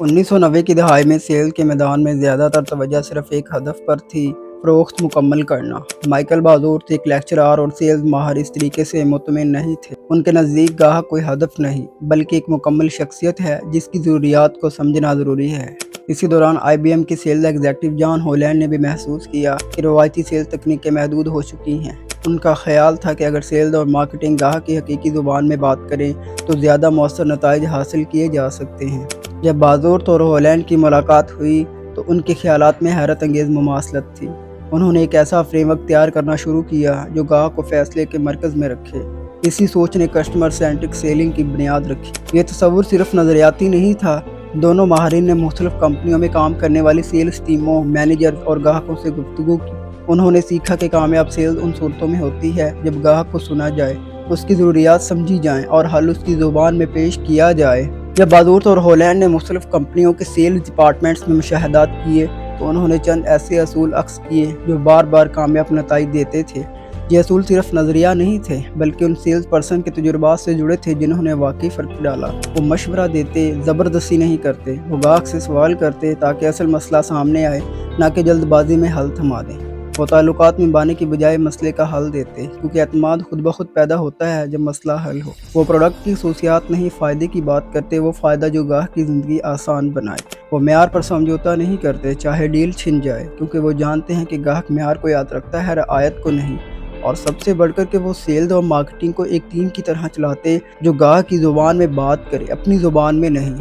1990 की दहाई में सेल के मैदान में ज़्यादातर तवज्जो सिर्फ एक हदफ पर थी, फ़रोख्त मुकम्मल करना। माइकल बाजूर थे एक लेक्चरर और सेल्स माहिर इस तरीके से मुतमिन नहीं थे। उनके नज़दीक गाहक कोई हदफ नहीं बल्कि एक मुकम्मल शख्सियत है जिसकी ज़रूरियात को समझना ज़रूरी है। इसी दौरान IBM की सेल्स एग्जीक्यूटिव जॉन हॉलैंड ने भी महसूस किया कि रवायती सेल्स तकनीकें महदूद हो चुकी हैं। उनका ख्याल था कि अगर सेल्स और मार्केटिंग गाहक की हकीकी ज़ुबान में बात करें तो ज़्यादा मौसर नताइज हासिल किए जा सकते हैं। जब बाजूर और हॉलैंड की मुलाकात हुई तो उनके ख्यालात में हैरत अंगेज़ मुमासलत थी। उन्होंने एक ऐसा फ्रेमवर्क तैयार करना शुरू किया जो गाहक को फैसले के मरकज़ में रखे। इसी सोच ने कस्टमर सेंट्रिक सेलिंग की बुनियाद रखी। ये तस्वुर सिर्फ नज़रियाती नहीं था। दोनों माहिरीन ने मुख्तलिफ कंपनियों में काम करने वाली सेल्स टीमों, मैनेजर और ग्राहकों से गुफ्तगू की। उन्होंने सीखा कि कामयाब सेल्स उन सूरतों में होती है जब ग्राहक को सुना जाए, उसकी ज़रूरियात समझी जाएँ और हल उसकी ज़ुबान में पेश किया जाए। जब बाजूर और हॉलैंड ने मुख्तलिफ कंपनियों के सेल्स डिपार्टमेंट्स में मुशाहदात किए तो उन्होंने चंद ऐसे असूल अक्स किए जो बार बार कामयाब नताइज देते थे। ये असूल सिर्फ नज़रिया नहीं थे बल्कि उन सेल्स पर्सन के तजुर्बात से जुड़े थे जिन्होंने वाकई फ़र्क डाला। वो मशवरा देते, ज़बरदस्ती नहीं करते। वो गाहक से सवाल करते ताकि असल मसला सामने आए, ना कि जल्दबाजी में हल थमा दें। वो ताल्लुकात निभाने की बजाय मसले का हल देते, क्योंकि एतमाद खुद ब खुद पैदा होता है जब मसला हल हो। वो प्रोडक्ट की खसूसियात नहीं, फ़ायदे की बात करते, वो फ़ायदा जो गाहक की ज़िंदगी आसान बनाए। वो मेयार पर समझौता नहीं करते चाहे डील छिन जाए, क्योंकि वो जानते हैं कि गाहक मेयार को याद रखता है, रिआयत को नहीं। और सबसे बढ़कर के वो सेल्स और मार्केटिंग को एक टीम की तरह चलाते जो गाहक की ज़ुबान में बात करे, अपनी ज़ुबान में नहीं।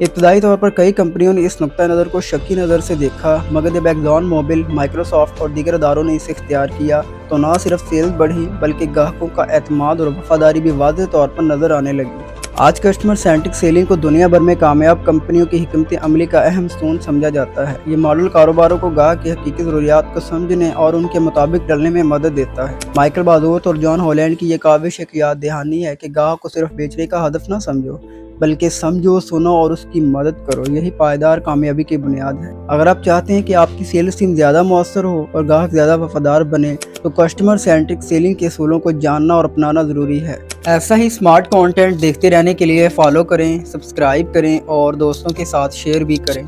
इब्तदाई तौर पर कई कंपनियों ने इस नुक्ता नज़र को शक्की नज़र से देखा, मगर जब एक्सॉन मोबिल, माइक्रोसॉफ्ट और दीगर अदारों ने इसे इख्तियार किया तो न सिर्फ सेल्स बढ़ी बल्कि ग्राहकों का एतमाद और वफादारी भी वाज़ेह तौर पर नज़र आने लगी। आज कस्टमर सेंट्रिक सेलिंग को दुनिया भर में कामयाब कंपनियों की हिकमत अमली का अहम स्तून समझा जाता है। ये मॉडल कारोबारों को गाहक की हकीकी ज़रूरियात को समझने और उनके मुताबिक ढलने में मदद देता है। माइकल बाजूर और जॉन हॉलैंड की ये काविश एक याद दहानी है कि गाहक को सिर्फ बेचने का हदफ ना समझो बल्कि समझो, सुनो और उसकी मदद करो। यही पायदार कामयाबी की बुनियाद है। अगर आप चाहते हैं कि आपकी सेल्स टीम ज़्यादा मौसर हो और ग्राहक ज़्यादा वफादार बने तो कस्टमर सेंट्रिक सेलिंग के असूलों को जानना और अपनाना ज़रूरी है। ऐसा ही स्मार्ट कंटेंट देखते रहने के लिए फॉलो करें, सब्सक्राइब करें और दोस्तों के साथ शेयर भी करें।